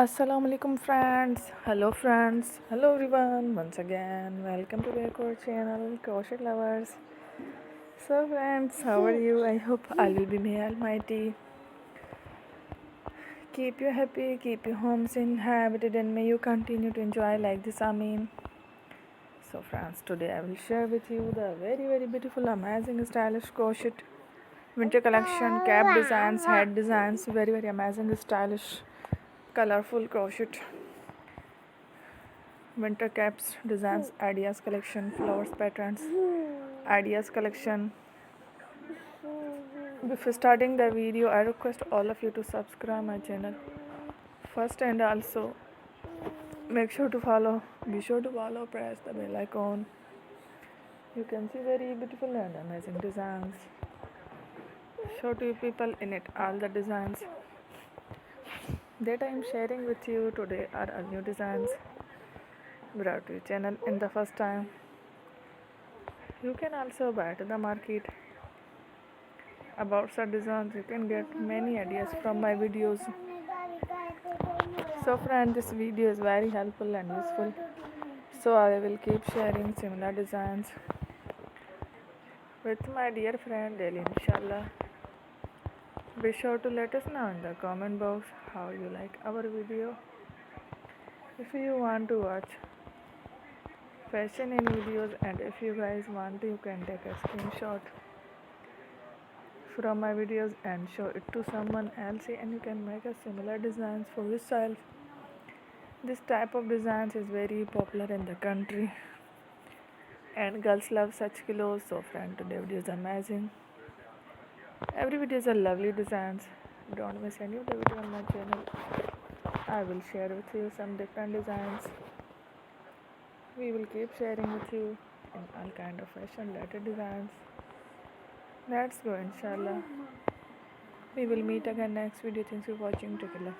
Assalamu alaikum friends. Hello friends. Hello everyone. Once again, welcome to their core channel, Crochet Lovers. So friends, how are you? I hope Allah will be may Almighty. Keep you happy, keep your homes inhabited, and may you continue to enjoy like this. Amin. So friends, today I will share with you the very beautiful, amazing, stylish crochet winter collection, cap designs, head designs, very amazing, stylish, colorful crochet winter caps designs ideas collection flowers patterns ideas collection. Before starting the video, I request all of you to subscribe my channel first, and also be sure to follow, press the bell icon. You can see very beautiful and amazing designs. Show to you people in it all the designs that I am sharing with you today are all new designs brought to your channel in the first time. You can also buy to the market about such designs. You can get many ideas from my videos. So friend, this video is very helpful and useful, so I will keep sharing similar designs with my dear friend daily, inshallah. Be sure to let us know in the comment box how you like our video. If you want to watch fashion in videos, and if you guys want to, you can take a screenshot from my videos and show it to someone else, and you can make a similar designs for yourself. This type of designs is very popular in the country, and girls love such clothes. So friend, today video is amazing. Every video is a lovely designs. Don't miss any of the video on my channel. I will share with you some different designs. We will keep sharing with you in all kind of fashion related designs. Let's go, inshallah. We will meet again next video. Thanks for watching. Take care.